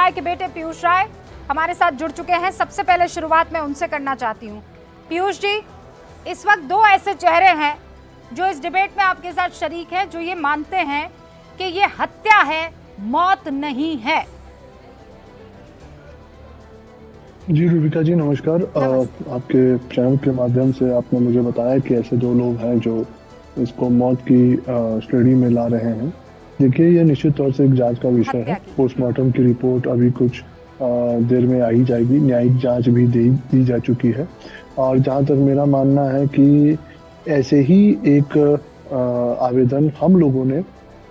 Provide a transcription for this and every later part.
राय के बेटे पीयूष राय हमारे साथ जुड़ चुके हैं। सबसे पहले शुरुआत मैं उनसे करना चाहती हूँ। पीयूष जी, इस वक्त दो ऐसे चेहरे हैं जो इस डिबेट में आपके साथ शरीक हैं, जो ये मानते हैं कि ये हत्या है, मौत नहीं है। जी रूबिका जी नमस्कार। आपके चैनल के माध्यम से आपने मुझे बताया कि ऐसे दो लोग हैं जो इसको मौत की श्रेणी में ला रहे हैं। देखिए, ये निश्चित तौर से एक जांच का विषय है। पोस्टमार्टम की रिपोर्ट अभी कुछ देर में आई जाएगी। न्यायिक जांच भी दी जा चुकी है और जहां तक मेरा मानना है कि ऐसे ही एक आवेदन हम लोगों ने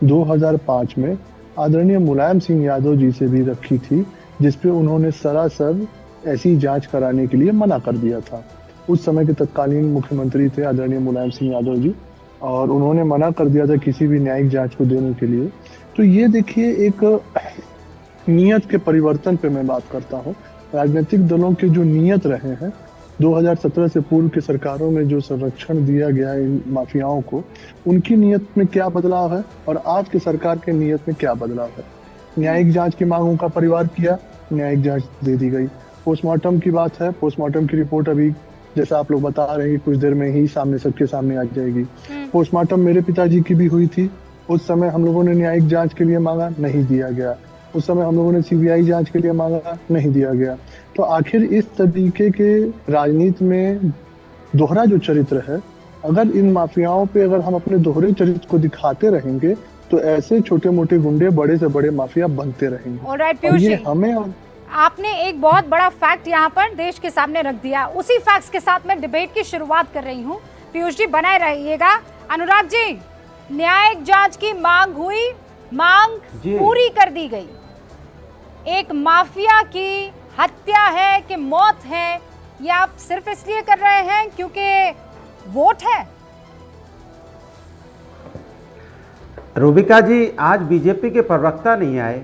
2005 में आदरणीय मुलायम सिंह यादव जी से भी रखी थी, जिसपे उन्होंने सरासर ऐसी जांच कराने के लिए मना कर दिया था। उस समय के तत्कालीन मुख्यमंत्री थे आदरणीय मुलायम सिंह यादव जी, और उन्होंने मना कर दिया था किसी भी न्यायिक जांच को देने के लिए। तो ये देखिए, एक नियत के परिवर्तन पे मैं बात करता हूँ। राजनीतिक दलों के जो नियत रहे हैं, 2017 से पूर्व की सरकारों में जो संरक्षण दिया गया है इन माफियाओं को, उनकी नियत में क्या बदलाव है और आज की सरकार के नियत में क्या बदलाव है। न्यायिक जांच की मांगों का परिवार किया, न्यायिक जांच दे दी गई। पोस्टमार्टम की बात है, पोस्टमार्टम की रिपोर्ट अभी जैसा आप लोग बता रहे हैं कुछ देर में ही सबके सामने आ जाएगी। पोस्टमार्टम मेरे पिताजी की भी हुई थी। उस समय हम लोगों ने न्यायिक जांच के लिए मांगा, नहीं दिया गया। उस समय हम लोगों ने सीबीआई जांच के लिए मांगा, नहीं दिया गया। तो आखिर इस तरीके के राजनीति में दोहरा जो चरित्र है, अगर इन माफियाओं पे अगर हम अपने दोहरे चरित्र को दिखाते रहेंगे तो ऐसे छोटे मोटे गुंडे बड़े से बड़े माफिया बनते रहेंगे। और ये हमें आपने एक बहुत बड़ा फैक्ट यहाँ पर देश के सामने रख दिया। उसी फैक्ट्स के साथ मैं डिबेट की शुरुआत कर रही हूँ। पीयूष जी बनाए रहिएगा। अनुराग जी, न्यायिक जांच की मांग हुई, मांग पूरी कर दी गई। एक माफिया की हत्या है कि मौत है, ये आप सिर्फ इसलिए कर रहे हैं क्योंकि वोट है? रूबिका जी, आज बीजेपी के प्रवक्ता नहीं आए।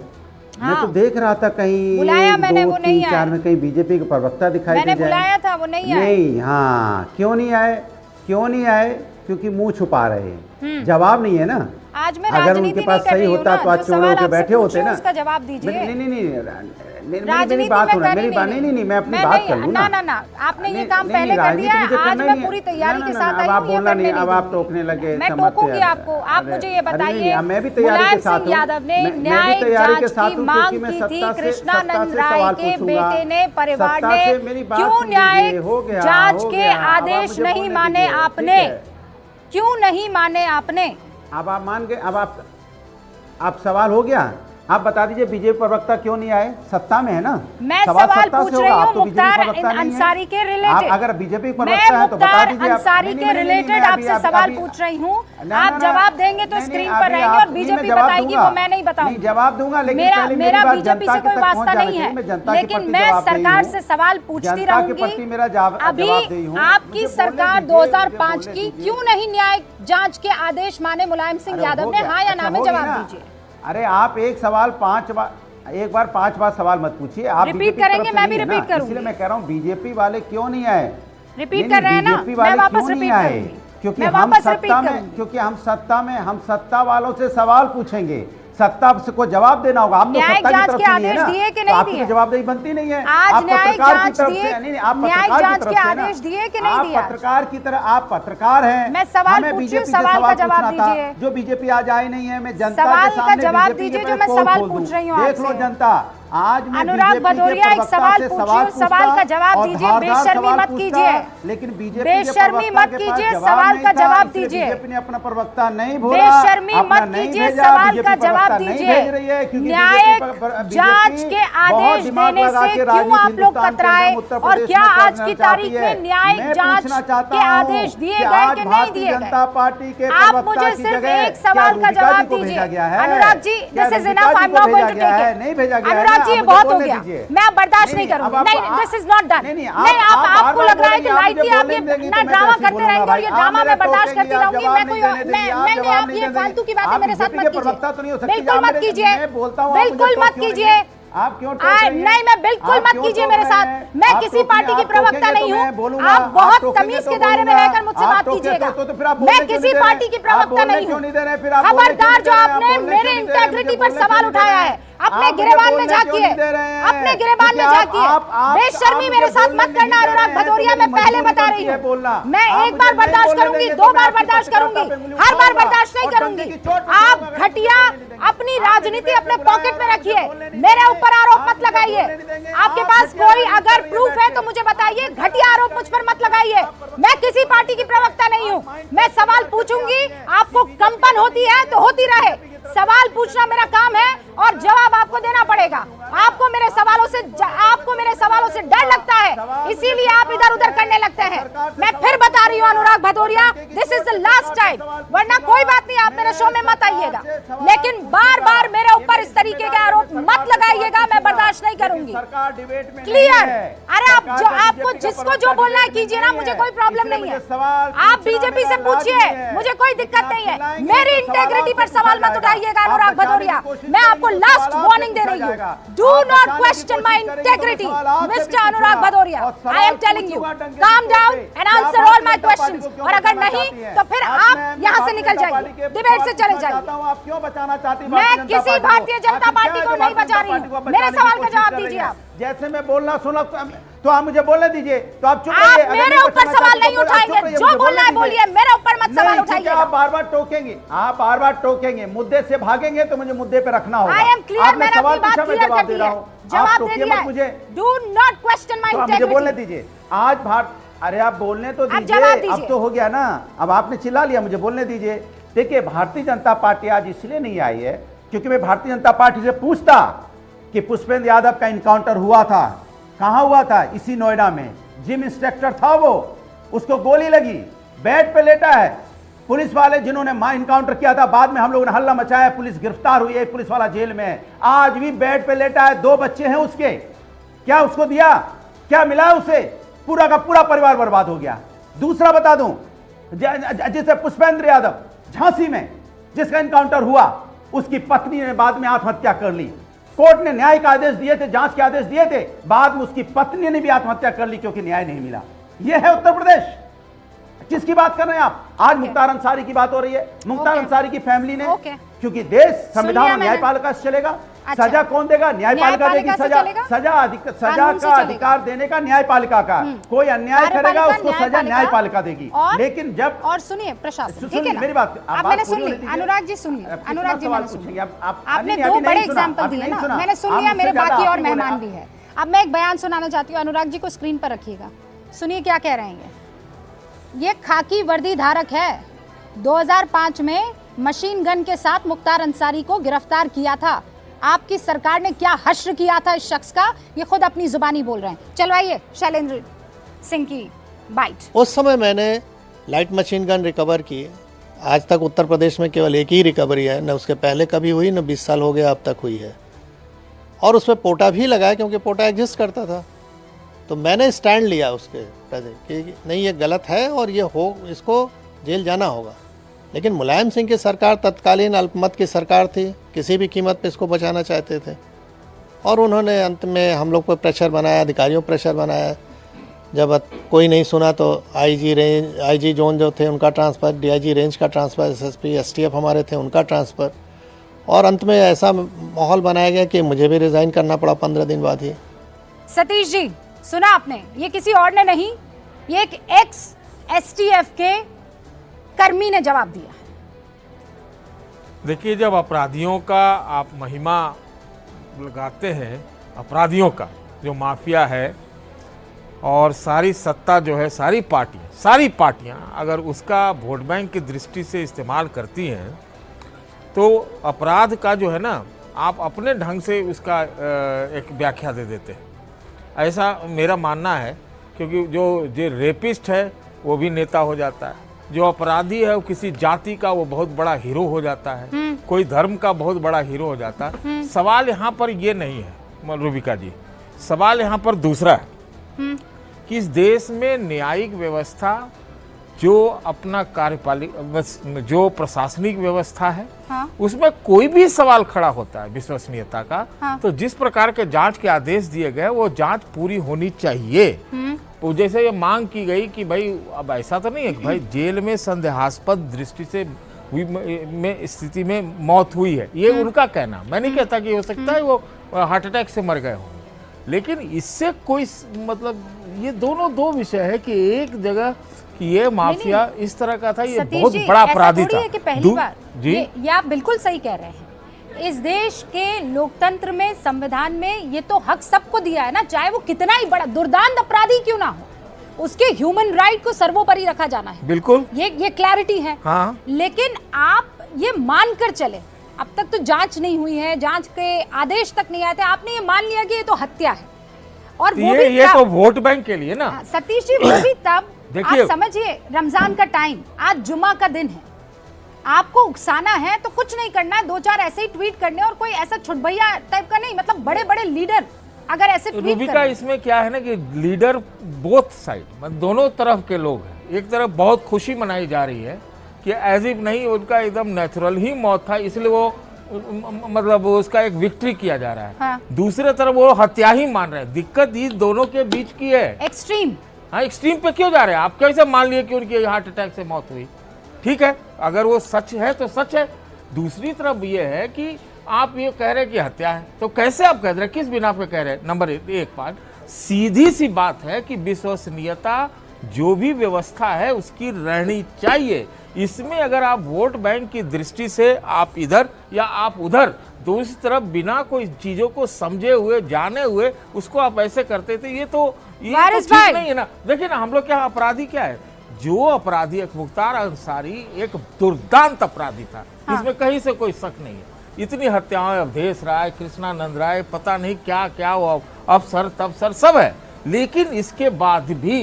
हाँ। मैं तो देख रहा था कहीं बुलाया मैंने, वो नहीं आए। 4 में कहीं बीजेपी के प्रवक्ता दिखाई दे जाए। मैंने बुलाया था, वो नहीं आए। नहीं, हाँ, क्यों नहीं आए? क्योंकि मुंह छुपा रहे हैं, जवाब नहीं है ना। आज मैं अगर उनके पास सही होता तो आज चुड़ होकर बैठे होते ना। उसका जवाब दीजिए। मेरी बात होना, मेरी बात नहीं, मैं अपनी बात कर लूं ना। आपने ये काम पहले कर दिया है। आज मैं पूरी तैयारी के साथ आई हूं। अब आप बोलना नहीं, अब आप टोकने लगे। मैं टोकूंगी आपको। आप मुझे ये बताइए, मैं भी तैयारी के साथ हूं। यादव ने न्यायिक जांच की मांग की थी। कृष्णानंद राय के बेटे ने, परिवार ने, क्यों न्यायिक जांच के आदेश नहीं माने आपने? क्यों नहीं माने आपने? अब आप मान गए। अब आप सवाल हो गया। आप बता दीजिए, बीजेपी प्रवक्ता क्यों नहीं आए? सत्ता में है ना। मैं सवाल पूछ रही हूँ मुख्तार अंसारी के रिलेटेड। अगर बीजेपी प्रवक्ता है तो बता दीजिए। अंसारी के रिलेटेड आपसे सवाल पूछ रही हूँ। आप जवाब देंगे तो स्क्रीन पर रहेंगे और बीजेपी बताएगी, वो मैं नहीं बताऊंगी। जवाब दूंगा, लेकिन मेरा बीजेपी से कोई वास्ता नहीं है, लेकिन मैं सरकार से सवाल पूछती रहूंगी। अभी आपकी सरकार 2005 की क्यों नहीं न्यायिक जांच के आदेश माने मुलायम सिंह यादव ने? हाँ या ना में जवाब दीजिए। अरे आप एक बार 5 बार सवाल मत पूछिए। आप रिपीट करेंगे, मैं भी रिपीट करूंगी। इसलिए मैं कह रहा हूँ बीजेपी वाले क्यों नहीं आए। रिपीट कर रहे हैं ना, मैं वापस रिपीट करूंगी। क्योंकि हम सत्ता वालों से सवाल पूछेंगे। सत्ता को जवाब देना होगा। आप तो सत्ता की तरफ से नहीं है ना, तो आपकी जवाबदेही बनती नहीं है। आज न्यायिक जांच दिए, न्यायिक जांच के आदेश दिए कि नहीं दिए? पत्रकार की तरह आप पत्रकार हैं। मैं सवाल पूछूं, सवाल का जवाब दीजिए। जो बीजेपी आज आई नहीं है, मैं जनता सवाल का जवाब दीजिए जो मैं सवाल पूछ रही हूँ। देख लो जनता, आज अनुराग भदौरिया एक सवाल पूछिए, सवाल का जवाब दीजिए। बेशर्मी मत कीजिए, लेकिन बीजेपी बेशर्मी मत कीजिए, सवाल का जवाब दीजिए। बीजेपी ने अपना प्रवक्ता नहीं भोला। बेशर्मी मत कीजिए, सवाल का जवाब दीजिए। न्यायिक जांच के आदेश देने से क्यों आप लोग कतराए? और क्या आज की तारीख में न्यायिक जांच के आदेश दिए गए कि नहीं दिए गए? आप मुझे सिर्फ एक सवाल का जवाब दीजिए। Anurag ji, this is enough, I am not going to take it. नहीं भेजा गया। अनुराग जी, ये बहुत हो गया, मैं अब बर्दाश्त नहीं करूंगी। नहीं, दिस इज नॉट डन। नहीं, आपको लग रहा है कि लाइटली आप ये ना ड्रामा करते रहेंगे और ये ड्रामा मैं बर्दाश्त करती रहूंगी। मैं आप ये फालतू की बातें मेरे साथ मत कीजिए, बिल्कुल मत कीजिए, बिल्कुल मत कीजिए। आप क्यों टोक रही हैं? नहीं, मैं बिल्कुल मत कीजिए मेरे साथ। मैं किसी पार्टी की प्रवक्ता नहीं हूँ। आप बहुत तमीज के दायरे में रहकर मुझसे बात कीजिएगा। मैं किसी पार्टी की प्रवक्ता नहीं हूँ। खबरदार, जो आपने मेरे इंटेग्रिटी पर सवाल उठाया है, अपने गिरेबान में झांकिए, अपने गिरेबान में झांकिए। बेशर्मी मेरे साथ मत करना अनुराग भदौरिया, मैं पहले बता रही हूँ। मैं एक बार बर्दाश्त करूंगी, 2 बार बर्दाश्त करूंगी, हर बार बर्दाश्त नहीं करूंगी। आप घटिया अपनी राजनीति अपने पॉकेट में रखिए, मेरे ऊपर आरोप मत लगाइए। आपके पास कोई अगर प्रूफ है तो मुझे बताइए, घटिया आरोप मुझ पर मत लगाइए। मैं किसी पार्टी की प्रवक्ता नहीं हूँ। मैं सवाल पूछूंगी, आपको कंपन होती है तो होती रहे। सवाल पूछना मेरा काम है और जवाब आपको देना पड़ेगा। आपको मेरे सवालों से डर लगता है, इसीलिए आप इधर उधर करने लगते हैं। मैं फिर बता रही हूँ Anurag Bhadauria, this is the last time, वरना कोई बात नहीं, आप मेरे शो में मत आइएगा, लेकिन बार बार मेरे ऊपर इस तरीके के आरोप मत लगाइएगा। मैं बर्दाश्त नहीं करूंगी। क्लियर? अरे आपको जिसको जो बोलना है कीजिए ना, मुझे कोई प्रॉब्लम नहीं है। आप बीजेपी से पूछिए, मुझे कोई दिक्कत नहीं है। मेरी इंटेग्रिटी पर सवाल मत उठाइएगा अनुराग भदौरिया। मैं आपको लास्ट वार्निंग दे रही हूँ, do not question my integrity mister Anurag Bhadauria. I am telling you, calm down and answer all my questions, और अगर नहीं तो फिर आप यहाँ से निकल जाइए, डिबेट से चले जाइए। आप क्यों बचाना चाहती? मैं किसी भारतीय जनता पार्टी को नहीं बचा रही हूँ। मेरे सवाल का जवाब दीजिए आप। जैसे मैं बोलना सुना तो आप मुझे बोलने दीजिए, तो आप चुप रहिए। आप मेरे ऊपर सवाल नहीं उठाएंगे, जो बोलना है बोलिए, मेरे ऊपर मत सवाल उठाइए। आप बार बार टोकेंगे, मुद्दे से भागेंगे तो मुझे मुद्दे पे रखना होगा। आई एम क्लियर, मैंने अपनी बात क्लियर कर दी है, जवाब दे दिया मुझे। Do not question my integrity. मुझे बोलने दीजिए आज अरे आप बोलने तो दीजिए, अब तो हो गया ना, अब आपने चिल्ला लिया, मुझे बोलने दीजिए। देखिए, भारतीय जनता पार्टी आज इसलिए नहीं आई है क्योंकि मैं भारतीय जनता पार्टी से पूछता कि पुष्पेंद्र यादव का इनकाउंटर हुआ था, कहां हुआ था? इसी नोएडा में। जिम इंस्ट्रक्टर था वो, उसको गोली लगी, बेड पे लेटा है। पुलिस वाले जिन्होंने इनकाउंटर किया था, बाद में हम लोगों ने हल्ला मचाया, पुलिस गिरफ्तार हुई, एक पुलिस वाला जेल में है, आज भी बेड पे लेटा है। 2 बच्चे हैं उसके, क्या उसको दिया? क्या मिला उसे? पूरा का पूरा परिवार बर्बाद हो गया। दूसरा बता दूं, जिसे पुष्पेंद्र यादव झांसी में जिसका इनकाउंटर हुआ, उसकी पत्नी ने बाद में आत्महत्या कर ली। कोर्ट ने न्यायिक आदेश दिए थे, जांच के आदेश दिए थे, बाद में उसकी पत्नी ने भी आत्महत्या कर ली क्योंकि न्याय नहीं मिला। यह है उत्तर प्रदेश। किसकी बात कर रहे हैं आप? आज मुख्तार अंसारी की बात हो रही है। मुख्तार अंसारी की फैमिली ने, क्योंकि देश संविधान और न्यायपालिका से चलेगा। सजा कौन देगा? न्यायपालिका देगी सजा। सजा का अधिकार देने का न्यायपालिका का, कोई अन्याय करेगा उसको सजा न्यायपालिका देगी। लेकिन जब, और सुनिए प्रशासन, मेरी बात मैंने सुन ली। अनुराग जी सुनिए, अनुराग जी आपने 2 बड़े एग्जाम्पल दिए ना, मैंने सुन लिया, मेरे बाकी और मेहमान भी है। अब मैं एक बयान सुनाना चाहती हूँ, अनुराग जी को स्क्रीन पर रखिएगा, सुनिए क्या कह रहे हैं। ये खाकी वर्दी धारक है, 2005 में मशीन गन के साथ मुख्तार अंसारी को गिरफ्तार किया था। आपकी सरकार ने क्या हश्र किया था इस शख्स का, ये खुद अपनी जुबानी बोल रहे हैं। चलवाइए शैलेंद्र सिंह की बाइट। उस समय मैंने लाइट मशीन गन रिकवर की। आज तक उत्तर प्रदेश में केवल एक ही रिकवरी है, न उसके पहले कभी हुई, न 20 साल हो गया अब तक हुई है। और उस पर पोटा भी लगाया क्योंकि पोटा एग्जिस्ट करता था। तो मैंने स्टैंड लिया उसके प्रति कि नहीं, ये गलत है और ये इसको जेल जाना होगा। लेकिन मुलायम सिंह की सरकार तत्कालीन अल्पमत की सरकार थी, किसी भी कीमत पे इसको बचाना चाहते थे, और उन्होंने अंत में हम लोग पर प्रेशर बनाया, अधिकारियों पर प्रेशर बनाया। जब कोई नहीं सुना तो आईजी जोन जो थे उनका ट्रांसफ़र, डीआईजी रेंज का ट्रांसफ़र, एसएसपी एसटीएफ हमारे थे उनका ट्रांसफ़र, और अंत में ऐसा माहौल बनाया गया कि मुझे भी रिज़ाइन करना पड़ा 15 दिन बाद ही। सतीश जी, सुना आपने, ये किसी और ने नहीं, ये एक एक्स एसटीएफ के कर्मी ने जवाब दिया। देखिए, जब अपराधियों का आप महिमा लगाते हैं, अपराधियों का जो माफिया है, और सारी सत्ता जो है, सारी पार्टियां अगर उसका वोट बैंक की दृष्टि से इस्तेमाल करती हैं, तो अपराध का जो है ना, आप अपने ढंग से उसका एक व्याख्या दे देते हैं, ऐसा मेरा मानना है। क्योंकि जो रेपिस्ट है वो भी नेता हो जाता है, जो अपराधी है वो किसी जाति का वो बहुत बड़ा हीरो हो जाता है, कोई धर्म का बहुत बड़ा हीरो हो जाता है। सवाल यहाँ पर ये नहीं है रूबिका जी, सवाल यहाँ पर दूसरा है कि इस देश में न्यायिक व्यवस्था जो अपना कार्यपालिका जो प्रशासनिक व्यवस्था है, हाँ। उसमें कोई भी सवाल खड़ा होता है विश्वसनीयता का, हाँ। तो जिस प्रकार के जांच के आदेश दिए गए वो जांच पूरी होनी चाहिए। तो जैसे ये मांग की गई कि भाई अब ऐसा तो नहीं है कि भाई जेल में संदेहास्पद दृष्टि से हुई में स्थिति में मौत हुई है, ये उनका कहना। मैं नहीं कहता कि हो सकता है वो हार्ट अटैक से मर गए हों, लेकिन इससे कोई मतलब ये दोनों दो विषय है कि एक जगह कि ये माफिया इस तरह का था, ये बहुत बड़ा अपराधी था। कि पहली बार जी ये आप बिल्कुल सही कह रहे हैं। इस देश के लोकतंत्र में, संविधान में ये तो हक सबको दिया है ना, चाहे वो कितना ही बड़ा दुर्दांत अपराधी क्यों ना हो, उसके ह्यूमन राइट को सर्वोपरि रखा जाना है। बिल्कुल, ये क्लैरिटी है। हाँ। लेकिन आप ये मान कर चले, अब तक तो जांच नहीं हुई है, जांच के आदेश तक नहीं आए थे, आपने ये मान लिया कि ये तो हत्या है। और वो भी ये तो वोट बैंक के लिए ना सतीश जी, वो भी तब देखिए, आप समझिए रमजान का टाइम, आज जुमा का दिन है, आपको उकसाना है तो कुछ नहीं करना है, 2-4 ऐसे ही ट्वीट करने, और कोई ऐसा छुटभैया टाइप का नहीं, मतलब बड़े बड़े लीडर अगर ऐसे ट्वीट रूबिका करें। इसमें क्या है ना कि लीडर बोथ साइड, मतलब दोनों तरफ के लोग हैं। एक तरफ बहुत खुशी मनाई जा रही है कि एज इफ नहीं, उनका एकदम नेचुरल ही मौत था, इसलिए वो मतलब उसका एक विक्ट्री किया जा रहा है। हाँ। दूसरे तरफ वो हत्या ही मान रहे हैं। दिक्कत इस दोनों के बीच की है। एक्सट्रीम, हाँ, एक्सट्रीम पे क्यों जा रहे हैं आप? कैसे मान लिए कि उनकी हार्ट अटैक से मौत हुई? ठीक है, अगर वो सच है तो सच है। दूसरी तरफ ये है कि आप ये कह रहे हैं कि हत्या है, तो कैसे आप कह रहे हैं, किस बिना पे कह रहे हैं? नंबर एक बात, सीधी सी बात है कि विश्वसनीयता जो भी व्यवस्था है उसकी रहनी चाहिए। इसमें अगर आप वोट बैंक की दृष्टि से आप इधर या आप उधर, दूसरी तरफ बिना कोई चीजों को समझे हुए, जाने हुए उसको आप ऐसे करते थे, ये तो ठीक नहीं है ना। देखिए ना, हम लोग क्या अपराधी क्या है, जो अपराधी एक मुख्तार अंसारी एक दुर्दांत अपराधी था। हाँ। इसमें कहीं से कोई शक नहीं है। इतनी हत्याएं, अवधेश राय, कृष्णानंद राय, पता नहीं क्या क्या वो अफसर तफसर सब है, लेकिन इसके बाद भी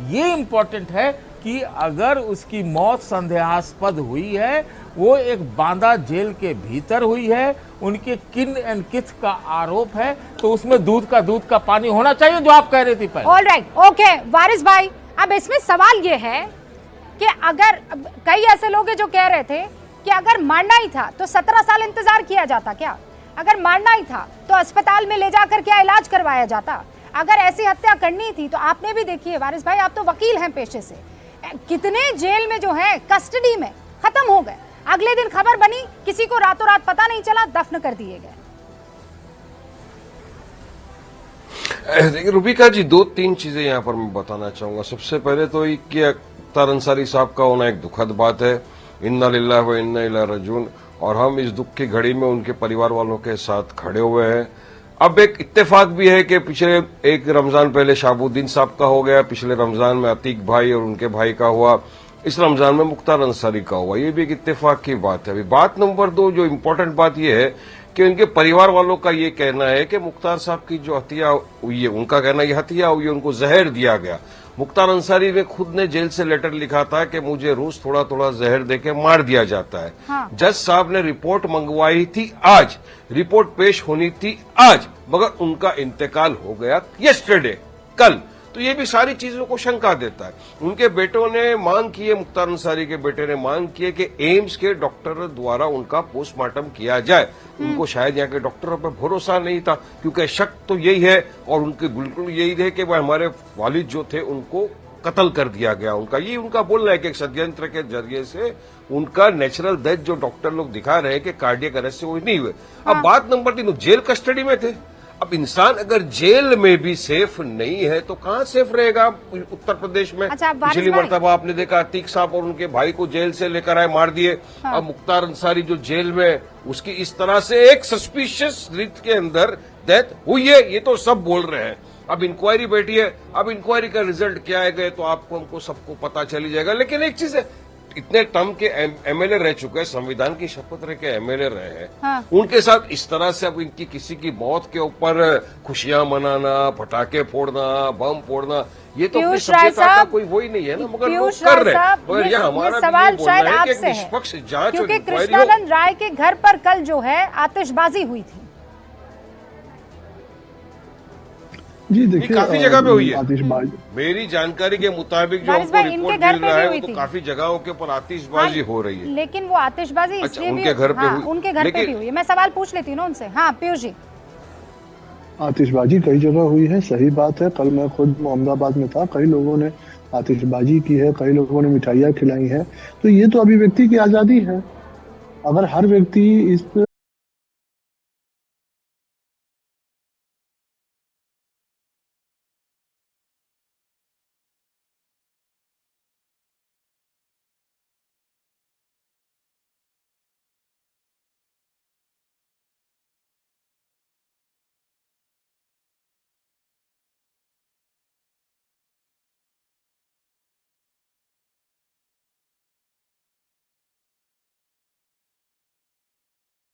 ये इंपॉर्टेंट है कि अगर उसकी मौत संदेहास्पद हुई है, वो एक बांदा जेल के भीतर हुई है, उनके किन एंड किथ का आरोप है, तो उसमें दूध का पानी होना चाहिए, जो आप कह रही थी पहले। ऑल राइट, ओके वारिस भाई, अब इसमें सवाल ये है कि अगर कई ऐसे लोग हैं जो कह रहे थे कि अगर मारना ही था तो 17 साल इंतजार किया जाता क्या? अगर मारना ही था तो अस्पताल में ले जाकर क्या इलाज करवाया जाता? अगर ऐसी हत्या करनी थी तो आपने भी देखी है वारिस भाई, आप तो वकील हैं पेशे से, कितने जेल में जो है कस्टडी में खत्म हो गए, अगले दिन खबर बनी, किसी को रातों रात पता नहीं चला, दफन कर दिए गए। देखिए रूबिका जी, 2-3 चीजें यहाँ पर मैं बताना चाहूंगा। सबसे पहले तो कि अख्तर अंसारी साहब का होना एक दुखद बात है, इन्ना लिल्लाहि व इन्ना इलैहि राजिऊन, और हम इस दुख की घड़ी में उनके परिवार वालों के साथ खड़े हुए हैं। अब एक इत्तेफाक भी है कि पिछले एक रमजान पहले शहाबुद्दीन साहब का हो गया, पिछले रमजान में अतीक भाई और उनके भाई का हुआ, इस रमजान में मुख्तार अंसारी का हुआ, ये भी एक इत्तेफाक की बात है। अभी बात नंबर 2, जो इम्पोर्टेंट बात ये है कि उनके परिवार वालों का ये कहना है कि मुख्तार साहब की जो हत्या हुई है, उनका कहना ये हत्या हुई है, उनको जहर दिया गया। मुख्तार अंसारी ने खुद ने जेल से लेटर लिखा था कि मुझे रोज थोड़ा थोड़ा जहर देके मार दिया जाता है। हाँ। जज साहब ने रिपोर्ट मंगवाई थी आज, रिपोर्ट पेश होनी थी आज, मगर उनका इंतकाल हो गया यस्टरडे, कल। तो ये भी सारी चीजों को शंका देता है। उनके बेटों ने मांग की है, मुख्तार अंसारी के बेटे ने मांग की है कि एम्स के डॉक्टर द्वारा उनका पोस्टमार्टम किया जाए। उनको शायद यहाँ के डॉक्टरों पर भरोसा नहीं था, क्योंकि शक तो यही है और उनके बिल्कुल यही है कि वह हमारे वालिद जो थे उनको कत्ल कर दिया गया। उनका ये उनका बोलना है कि एक षड्यंत्र के जरिए से उनका नेचुरल डेथ जो डॉक्टर लोग दिखा रहे हैं कि कार्डियक अरेस्ट से वो नहीं हुए। अब बात नंबर 3, जेल कस्टडी में थे। अब इंसान अगर जेल में भी सेफ नहीं है तो कहाँ सेफ रहेगा उत्तर प्रदेश में? अच्छा, पिछली मरतबा आपने देखा अतीक साहब और उनके भाई को जेल से लेकर आए, मार दिए। हाँ। अब मुख्तार अंसारी जो जेल में, उसकी इस तरह से एक सस्पिशियस रीत के अंदर डेथ हुई है, ये तो सब बोल रहे हैं। अब इंक्वायरी बैठी है, अब इंक्वायरी का रिजल्ट क्या आएगा तो आपको हमको सबको पता चली जाएगा। लेकिन एक चीज है, इतने टर्म के एमएलए रह चुके हैं, संविधान की शपथ रह के एमएलए रहे हैं। हाँ। उनके साथ इस तरह से अब इनकी किसी की मौत के ऊपर खुशियां मनाना, पटाखे फोड़ना, बम फोड़ना, ये तो अपनी सभ्यता का कोई वो ही नहीं है ना, मगर लोग कर रहे हैं। मगर ये हमारा सवाल शायद है कि आपसे है, निष्पक्ष जांच, क्योंकि कृष्णानंद राय के घर पर कल जो है आतिशबाजी हुई थी। जी ये देखिए काफी जगह पे हुई है। आतिशबाजी मेरी जानकारी के मुताबिक जो वारिस हमको भाई, इनके रिपोर्ट घर मिल पे रहा भी है हुई वो तो थी। काफी जगहों के ऊपर आतिशबाजी हो रही है। लेकिन वो आतिशबाजी अच्छा, इसलिए भी उनके घर पे हुई। उनके घर पे लेकिन- भी हुई है। मैं सवाल पूछ लेती हूँ ना उनसे। हाँ पीयूष जी। आतिशबाजी कई जगह हुई है, सही बात है। कल मैं खुद मोहम्मदाबाद में था, कई लोगों ने आतिशबाजी की है, कई लोगों ने मिठाइयाँ खिलाई हैं। तो ये तो अभिव्यक्ति की आज़ादी है। अगर हर व्यक्ति इस